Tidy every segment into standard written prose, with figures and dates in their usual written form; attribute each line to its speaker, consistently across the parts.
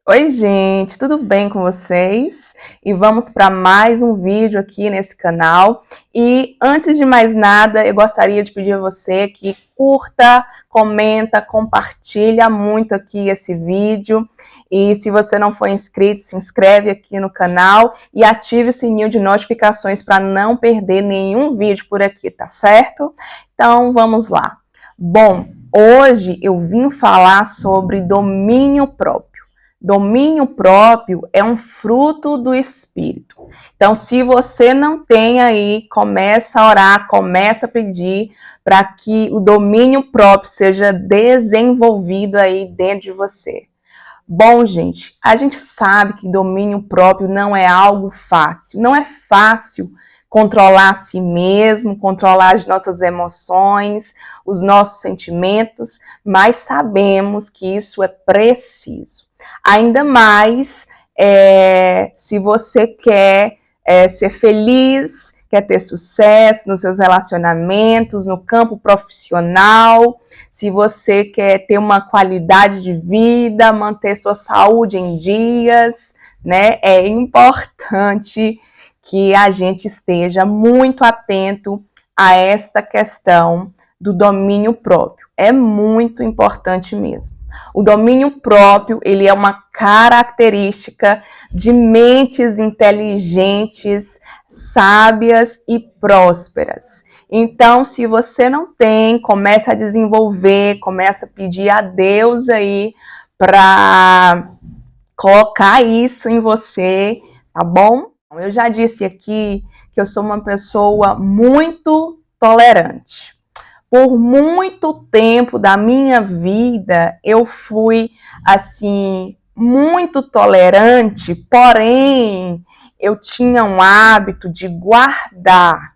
Speaker 1: Oi, gente, tudo bem com vocês? E vamos para mais um vídeo aqui nesse canal. E antes de mais nada, eu gostaria de pedir a você que curta, comenta, compartilha muito aqui esse vídeo. E se você não for inscrito, se inscreve aqui no canal e ative o sininho de notificações para não perder nenhum vídeo por aqui, tá certo? Então, vamos lá. Bom, hoje eu vim falar sobre domínio próprio. Domínio próprio é um fruto do Espírito. Então, se você não tem aí, começa a orar, começa a pedir para que o domínio próprio seja desenvolvido aí dentro de você. Bom, gente, a gente sabe que domínio próprio não é algo fácil. Não é fácil controlar a si mesmo, controlar as nossas emoções, os nossos sentimentos, mas sabemos que isso é preciso. Ainda mais se você quer ser feliz, quer ter sucesso nos seus relacionamentos, no campo profissional, se você quer ter uma qualidade de vida, manter sua saúde em dias, né? É importante que a gente esteja muito atento a esta questão do domínio próprio. É muito importante mesmo. O domínio próprio, ele é uma característica de mentes inteligentes, sábias e prósperas. Então, se você não tem, começa a desenvolver, começa a pedir a Deus aí para colocar isso em você, tá bom? Eu já disse aqui que eu sou uma pessoa muito tolerante. Por muito tempo da minha vida, eu fui, assim, muito tolerante, porém, eu tinha um hábito de guardar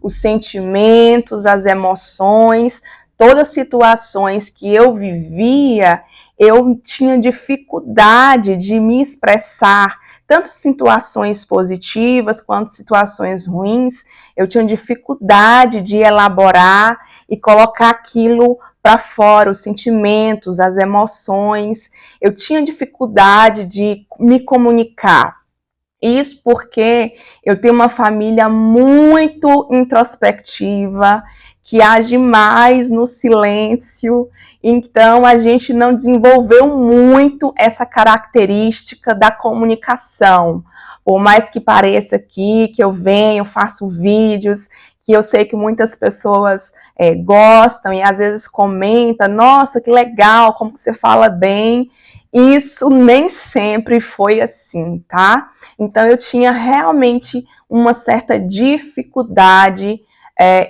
Speaker 1: os sentimentos, as emoções, todas as situações que eu vivia, eu tinha dificuldade de me expressar, tanto situações positivas quanto situações ruins, eu tinha dificuldade de elaborar e colocar aquilo para fora, os sentimentos, as emoções, eu tinha dificuldade de me comunicar. Isso porque eu tenho uma família muito introspectiva, que age mais no silêncio, então a gente não desenvolveu muito essa característica da comunicação. Por mais que pareça aqui que eu venho, faço vídeos, que eu sei que muitas pessoas gostam e às vezes comentam, nossa, que legal, como que você fala bem. Isso nem sempre foi assim, tá? Então, eu tinha realmente uma certa dificuldade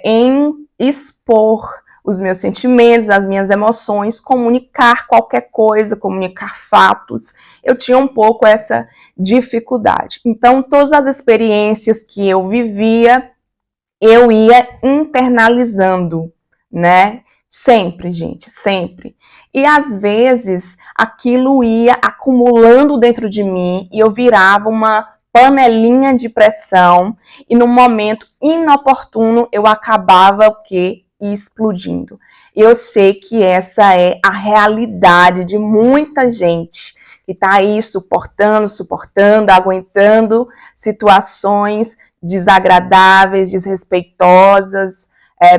Speaker 1: em expor os meus sentimentos, as minhas emoções, comunicar qualquer coisa, comunicar fatos. Eu tinha um pouco essa dificuldade. Então, todas as experiências que eu vivia, eu ia internalizando, né? Sempre, gente, sempre. E às vezes aquilo ia acumulando dentro de mim e eu virava uma panelinha de pressão e no momento inoportuno eu acabava o quê? Explodindo. Eu sei que essa é a realidade de muita gente que está aí suportando, aguentando situações desagradáveis, desrespeitosas,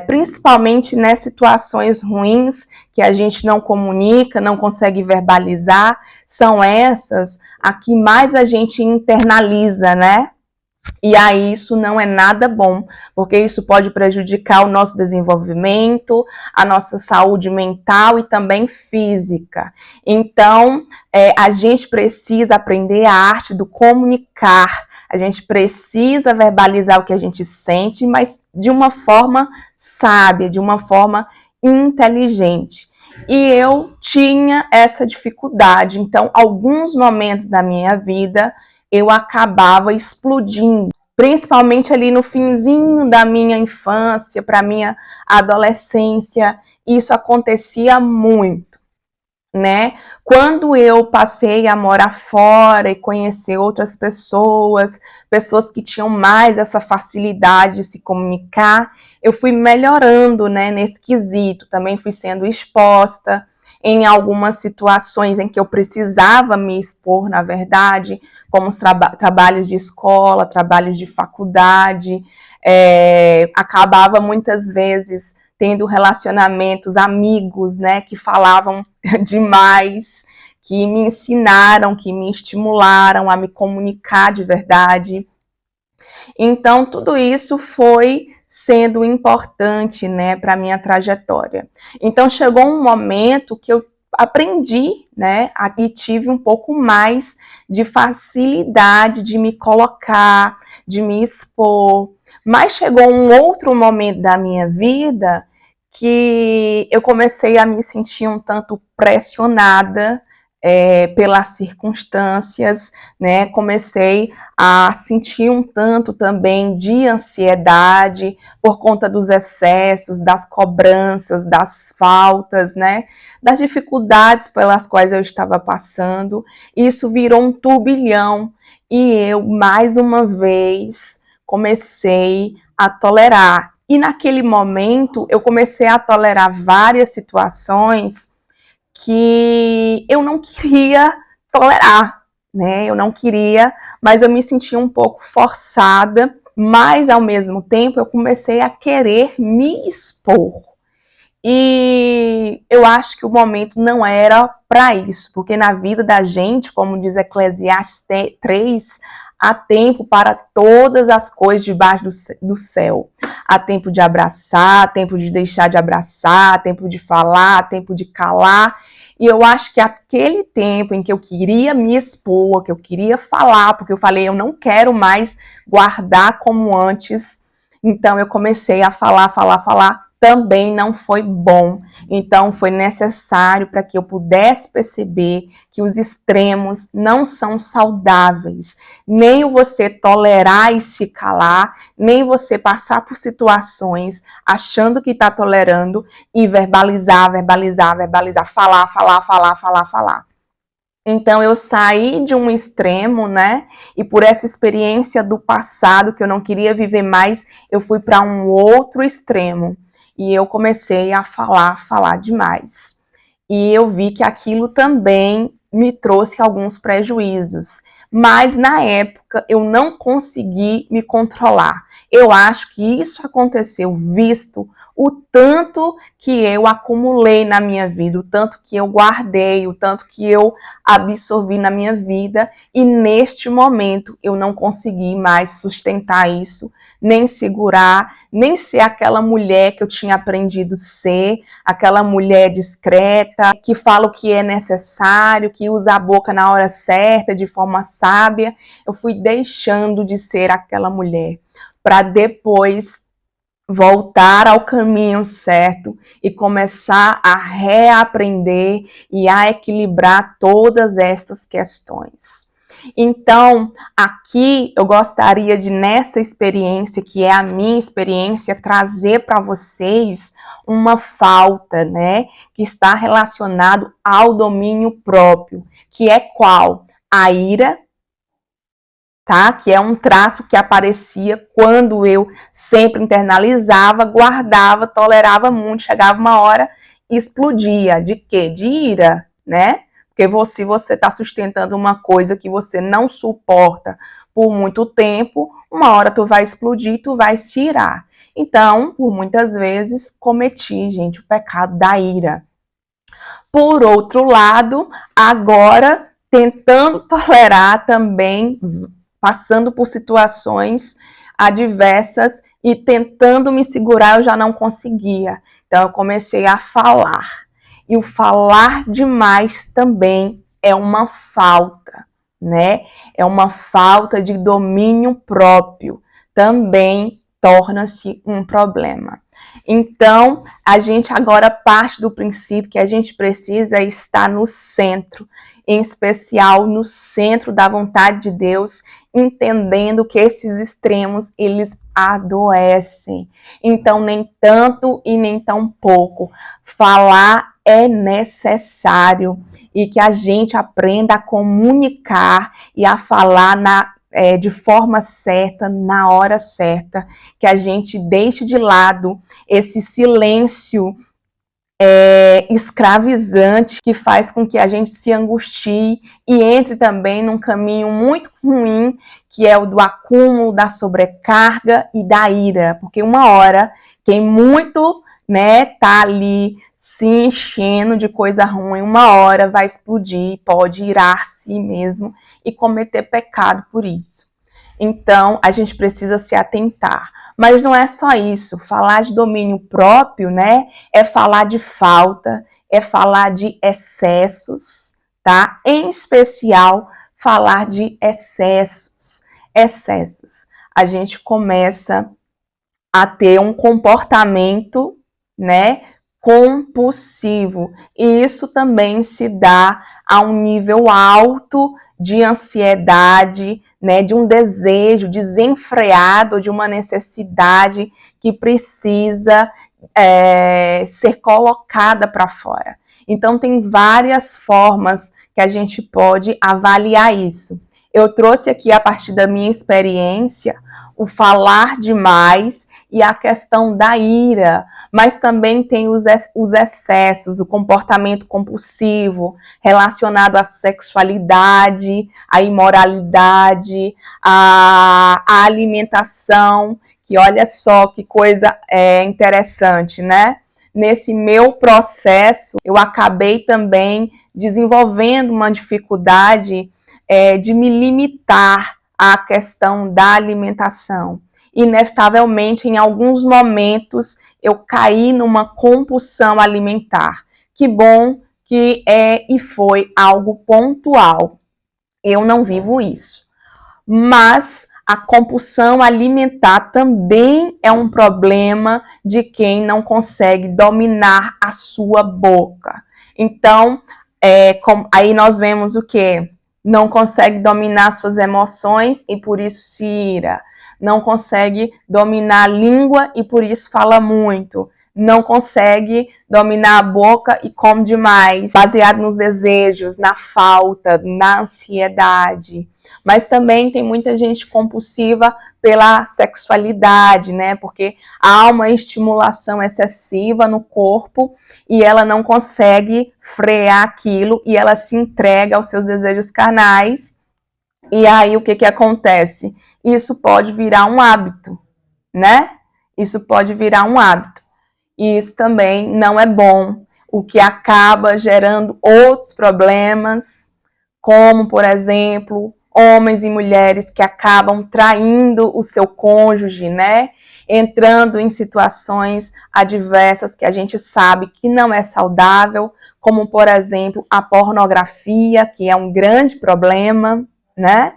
Speaker 1: principalmente nas situações ruins que a gente não comunica, não consegue verbalizar, são essas a que mais a gente internaliza, né? E aí isso não é nada bom, porque isso pode prejudicar o nosso desenvolvimento, a nossa saúde mental e também física. Então, a gente precisa aprender a arte do comunicar, a gente precisa verbalizar o que a gente sente, mas de uma forma sábia, de uma forma inteligente. E eu tinha essa dificuldade, então, alguns momentos da minha vida, eu acabava explodindo, principalmente ali no finzinho da minha infância, para minha adolescência, isso acontecia muito, né? Quando eu passei a morar fora e conhecer outras pessoas, pessoas que tinham mais essa facilidade de se comunicar, eu fui melhorando, né, nesse quesito, também fui sendo exposta. em algumas situações em que eu precisava me expor, na verdade, como os trabalhos de escola, trabalhos de faculdade, acabava muitas vezes tendo relacionamentos, amigos, né, que falavam demais, que me ensinaram, que me estimularam a me comunicar de verdade. Então, tudo isso foi sendo importante, né, para a minha trajetória. Então, chegou um momento que eu aprendi, né, e tive um pouco mais de facilidade de me colocar, de me expor. Mas chegou um outro momento da minha vida que eu comecei a me sentir um tanto pressionada pelas circunstâncias, né? Comecei a sentir um tanto também de ansiedade por conta dos excessos, das cobranças, das faltas, né? Das dificuldades pelas quais eu estava passando. Isso virou um turbilhão e eu, mais uma vez, comecei a tolerar. E naquele momento, eu comecei a tolerar várias situações que eu não queria tolerar, né? Eu não queria, mas eu me sentia um pouco forçada, mas ao mesmo tempo eu comecei a querer me expor. E eu acho que o momento não era para isso, porque na vida da gente, como diz Eclesiastes 3, há tempo para todas as coisas debaixo do céu. Há tempo de abraçar, tempo de deixar de abraçar, tempo de falar, tempo de calar. E eu acho que aquele tempo em que eu queria me expor, que eu queria falar, porque eu falei, eu não quero mais guardar como antes. Então eu comecei a falar, também não foi bom. Então foi necessário para que eu pudesse perceber que os extremos não são saudáveis. Nem você tolerar e se calar, nem você passar por situações achando que está tolerando e verbalizar, falar. Então eu saí de um extremo, né? E por essa experiência do passado que eu não queria viver mais, eu fui para um outro extremo. E eu comecei a falar demais. E eu vi que aquilo também me trouxe alguns prejuízos. Mas na época eu não consegui me controlar. Eu acho que isso aconteceu visto o tanto que eu acumulei na minha vida, o tanto que eu guardei, o tanto que eu absorvi na minha vida, e neste momento eu não consegui mais sustentar isso, nem segurar, nem ser aquela mulher que eu tinha aprendido ser, aquela mulher discreta, que fala o que é necessário, que usa a boca na hora certa, de forma sábia. Eu fui deixando de ser aquela mulher, para depois voltar ao caminho certo e começar a reaprender e a equilibrar todas estas questões. Então, aqui eu gostaria de, nessa experiência, que é a minha experiência, trazer para vocês uma falta, né, que está relacionado ao domínio próprio, que é qual? A ira, tá? Que é um traço que aparecia quando eu sempre internalizava, guardava, tolerava muito, chegava uma hora e explodia. De quê? De ira, né? Porque se você está sustentando uma coisa que você não suporta por muito tempo, uma hora tu vai explodir, tu vai se irar. Então, por muitas vezes, cometi, gente, o pecado da ira. Por outro lado, agora, tentando tolerar também, passando por situações adversas e tentando me segurar, eu já não conseguia. Então eu comecei a falar. E o falar demais também é uma falta, né? É uma falta de domínio próprio. Também torna-se um problema. Então, a gente agora parte do princípio que a gente precisa estar no centro, em especial no centro da vontade de Deus, entendendo que esses extremos, eles adoecem. Então, nem tanto e nem tão pouco. Falar é necessário e que a gente aprenda a comunicar e a falar de forma certa, na hora certa, que a gente deixe de lado esse silêncio escravizante, que faz com que a gente se angustie e entre também num caminho muito ruim, que é o do acúmulo, da sobrecarga e da ira, porque uma hora quem muito, né, tá ali se enchendo de coisa ruim, uma hora vai explodir, pode irar-se mesmo e cometer pecado por isso. Então, a gente precisa se atentar. Mas não é só isso. Falar de domínio próprio, né? É falar de falta, é falar de excessos, tá? Em especial, falar de excessos. Excessos. A gente começa a ter um comportamento, né, compulsivo. E isso também se dá a um nível alto de ansiedade, né, de um desejo desenfreado, de uma necessidade que precisa ser colocada para fora. Então, tem várias formas que a gente pode avaliar isso. Eu trouxe aqui, a partir da minha experiência, o falar demais e a questão da ira, mas também tem os excessos, o comportamento compulsivo relacionado à sexualidade, à imoralidade, à alimentação, que olha só que coisa interessante, né? Nesse meu processo, eu acabei também desenvolvendo uma dificuldade de me limitar à questão da alimentação. Inevitavelmente, em alguns momentos, eu caí numa compulsão alimentar. Que bom que e foi algo pontual. Eu não vivo isso. Mas a compulsão alimentar também é um problema de quem não consegue dominar a sua boca. Então, aí nós vemos o quê? Não consegue dominar suas emoções e por isso se ira. Não consegue dominar a língua e por isso fala muito. Não consegue dominar a boca e come demais, baseado nos desejos, na falta, na ansiedade. Mas também tem muita gente compulsiva pela sexualidade, né? Porque há uma estimulação excessiva no corpo e ela não consegue frear aquilo e ela se entrega aos seus desejos carnais. E aí o que acontece? Isso pode virar um hábito, né? Isso pode virar um hábito. E isso também não é bom, o que acaba gerando outros problemas, como, por exemplo, homens e mulheres que acabam traindo o seu cônjuge, né? Entrando em situações adversas que a gente sabe que não é saudável, como, por exemplo, a pornografia, que é um grande problema, né?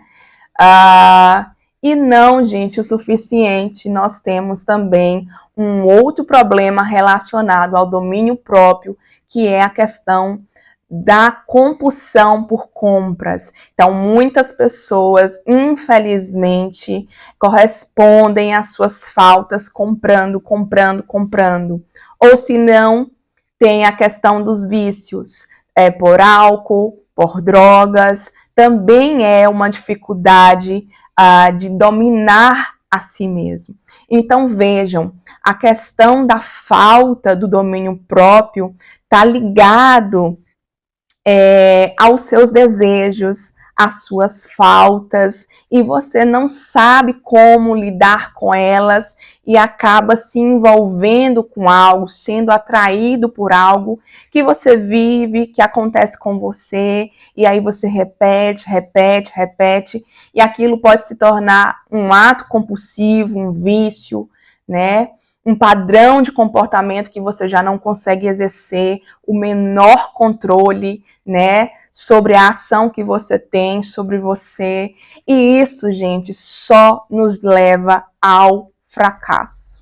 Speaker 1: E não, gente, o suficiente, nós temos também um outro problema relacionado ao domínio próprio, que é a questão da compulsão por compras. Então, muitas pessoas, infelizmente, correspondem às suas faltas comprando. Ou se não, tem a questão dos vícios, por álcool, por drogas, também é uma dificuldade de dominar a si mesmo. Então, vejam, a questão da falta do domínio próprio está ligado aos seus desejos, às suas faltas, e você não sabe como lidar com elas e acaba se envolvendo com algo, sendo atraído por algo que você vive, que acontece com você, e aí você repete, e aquilo pode se tornar um ato compulsivo, um vício, né? Um padrão de comportamento que você já não consegue exercer o menor controle, né, sobre a ação que você tem sobre você. E isso, gente, só nos leva ao fracasso.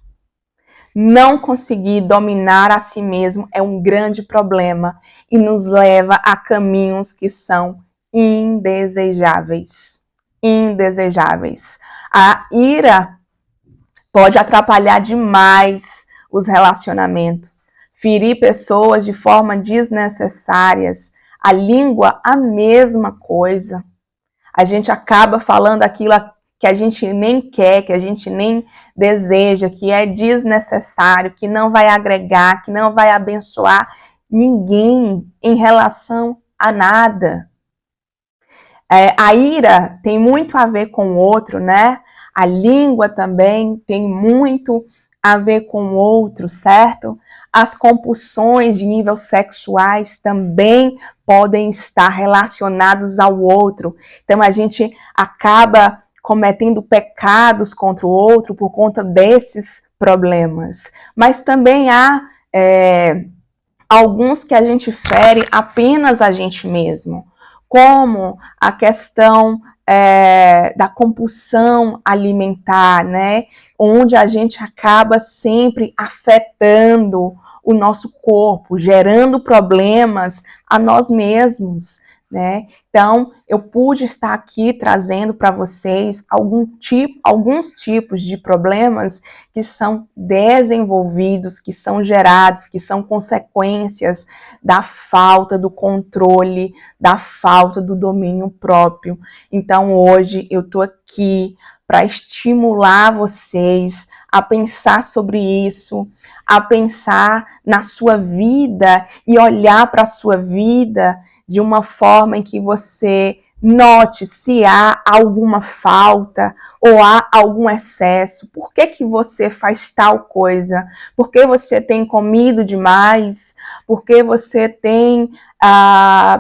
Speaker 1: Não conseguir dominar a si mesmo é um grande problema e nos leva a caminhos que são indesejáveis. Indesejáveis. A ira pode atrapalhar demais os relacionamentos, ferir pessoas de forma desnecessárias. A língua, a mesma coisa. A gente acaba falando aquilo que a gente nem quer, que a gente nem deseja, que é desnecessário, que não vai agregar, que não vai abençoar ninguém em relação a nada. A ira tem muito a ver com o outro, né? A língua também tem muito a ver com o outro, certo? As compulsões de nível sexuais também podem estar relacionados ao outro. Então a gente acaba cometendo pecados contra o outro por conta desses problemas. Mas também há alguns que a gente fere apenas a gente mesmo, como a questão da compulsão alimentar, né? Onde a gente acaba sempre afetando o nosso corpo, gerando problemas a nós mesmos, né? Então, eu pude estar aqui trazendo para vocês alguns tipos de problemas que são desenvolvidos, que são gerados, que são consequências da falta do controle, da falta do domínio próprio. Então, hoje eu estou aqui para estimular vocês a pensar sobre isso, a pensar na sua vida e olhar para a sua vida de uma forma em que você note se há alguma falta ou há algum excesso. Por que você faz tal coisa? Por que você tem comido demais? Por que você tem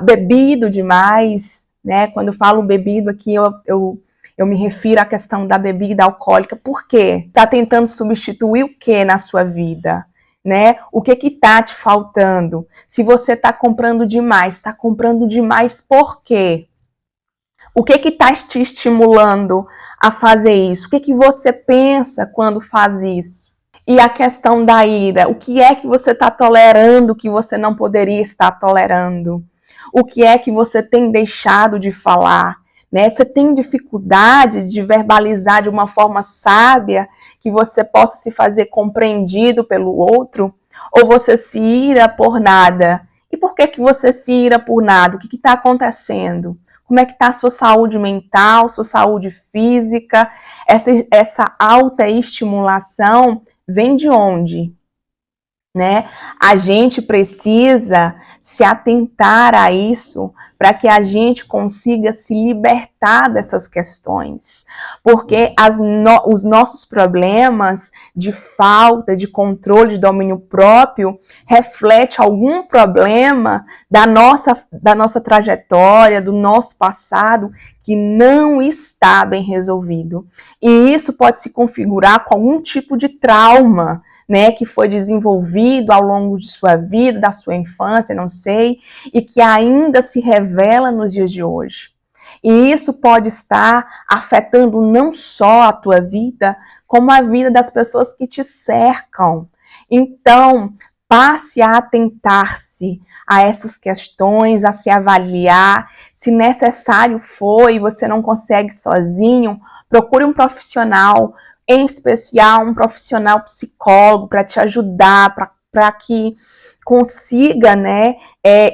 Speaker 1: bebido demais? Né? Quando eu falo bebido aqui, eu me refiro à questão da bebida alcoólica. Por quê? Está tentando substituir o que na sua vida? Né? O que está te faltando? Se você está comprando demais por quê? O que está te estimulando a fazer isso? O que você pensa quando faz isso? E a questão da ira, o que é que você está tolerando que você não poderia estar tolerando? O que é que você tem deixado de falar? Né? Você tem dificuldade de verbalizar de uma forma sábia que você possa se fazer compreendido pelo outro? Ou você se ira por nada? E por que você se ira por nada? O que está acontecendo? Como é que está a sua saúde mental, sua saúde física? Essa alta estimulação vem de onde? Né? A gente precisa se atentar a isso para que a gente consiga se libertar dessas questões. Porque os nossos problemas de falta de controle, de domínio próprio, reflete algum problema da nossa trajetória, do nosso passado, que não está bem resolvido. E isso pode se configurar com algum tipo de trauma, né, que foi desenvolvido ao longo de sua vida, da sua infância, não sei, e que ainda se revela nos dias de hoje. E isso pode estar afetando não só a tua vida, como a vida das pessoas que te cercam. Então, passe a atentar-se a essas questões, a se avaliar. Se necessário for e você não consegue sozinho, procure um profissional, em especial um profissional psicólogo para te ajudar, para que consiga, né,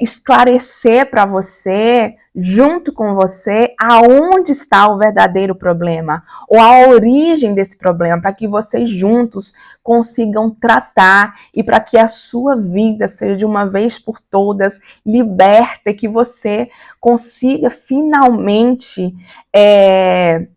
Speaker 1: esclarecer para você, junto com você, aonde está o verdadeiro problema, ou a origem desse problema, para que vocês juntos consigam tratar e para que a sua vida seja de uma vez por todas liberta e que você consiga finalmente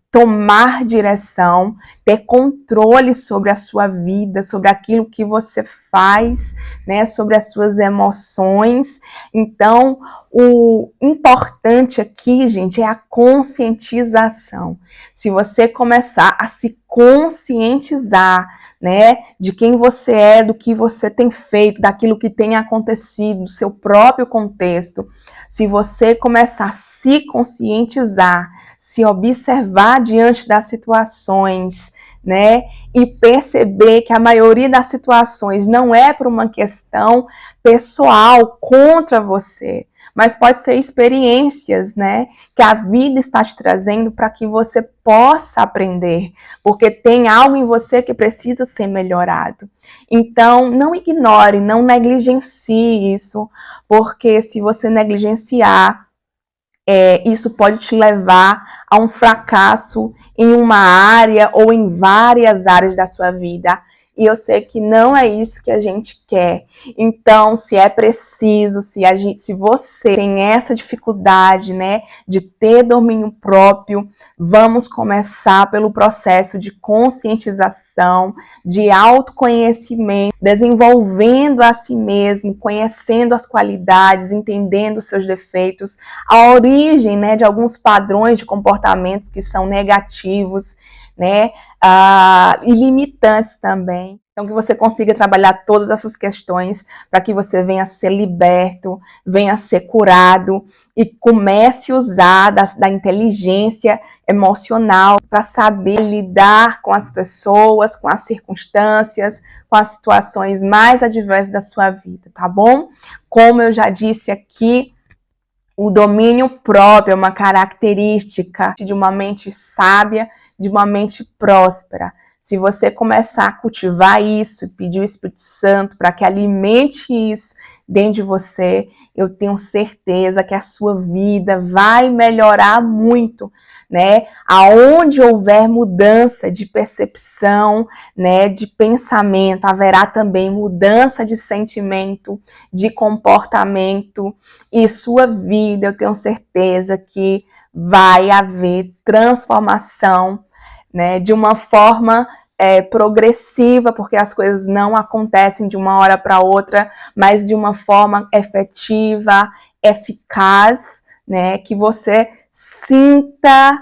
Speaker 1: tomar direção, ter controle sobre a sua vida, sobre aquilo que você faz, né, sobre as suas emoções. Então, o importante aqui, gente, é a conscientização. Se você começar a se conscientizar, né, de quem você é, do que você tem feito, daquilo que tem acontecido, do seu próprio contexto, se você começar a se conscientizar, se observar diante das situações, né, e perceber que a maioria das situações não é por uma questão pessoal contra você, mas pode ser experiências, né, que a vida está te trazendo para que você possa aprender, porque tem algo em você que precisa ser melhorado. Então, não ignore, não negligencie isso, porque se você negligenciar, isso pode te levar a um fracasso em uma área ou em várias áreas da sua vida. E eu sei que não é isso que a gente quer. Então, se é preciso, se você tem essa dificuldade, né, de ter domínio próprio, vamos começar pelo processo de conscientização, de autoconhecimento, desenvolvendo a si mesmo, conhecendo as qualidades, entendendo os seus defeitos, a origem, né, de alguns padrões de comportamentos que são negativos, né, e limitantes também. Então, que você consiga trabalhar todas essas questões para que você venha a ser liberto, venha a ser curado e comece a usar da inteligência emocional para saber lidar com as pessoas, com as circunstâncias, com as situações mais adversas da sua vida, tá bom? Como eu já disse aqui, o domínio próprio é uma característica de uma mente sábia, de uma mente próspera. Se você começar a cultivar isso e pedir o Espírito Santo para que alimente isso dentro de você, eu tenho certeza que a sua vida vai melhorar muito, né? Aonde houver mudança de percepção, né, de pensamento, haverá também mudança de sentimento, de comportamento, e sua vida, eu tenho certeza que vai haver transformação, né, de uma forma progressiva, porque as coisas não acontecem de uma hora para outra, mas de uma forma efetiva, eficaz, né, que você sinta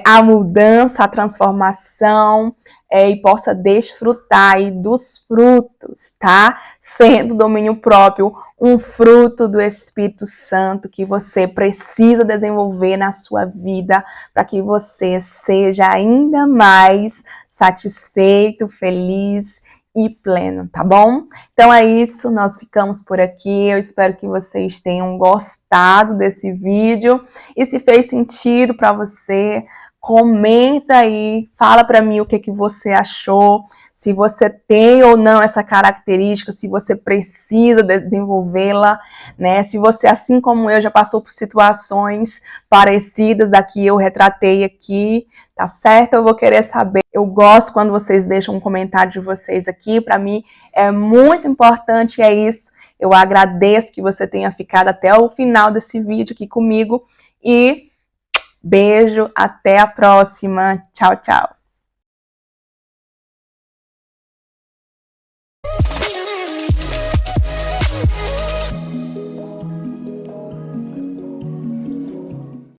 Speaker 1: a mudança, a transformação, e possa desfrutar aí dos frutos, tá? Sendo domínio próprio um fruto do Espírito Santo que você precisa desenvolver na sua vida para que você seja ainda mais satisfeito, feliz e pleno, tá bom? Então é isso, nós ficamos por aqui. Eu espero que vocês tenham gostado desse vídeo e se fez sentido para você, comenta aí, fala para mim o que você achou, se você tem ou não essa característica, se você precisa desenvolvê-la, né? Se você, assim como eu, já passou por situações parecidas da que eu retratei aqui, tá certo? Eu vou querer saber. Eu gosto quando vocês deixam um comentário de vocês aqui, para mim é muito importante, é isso. Eu agradeço que você tenha ficado até o final desse vídeo aqui comigo e beijo, até a próxima. Tchau, tchau.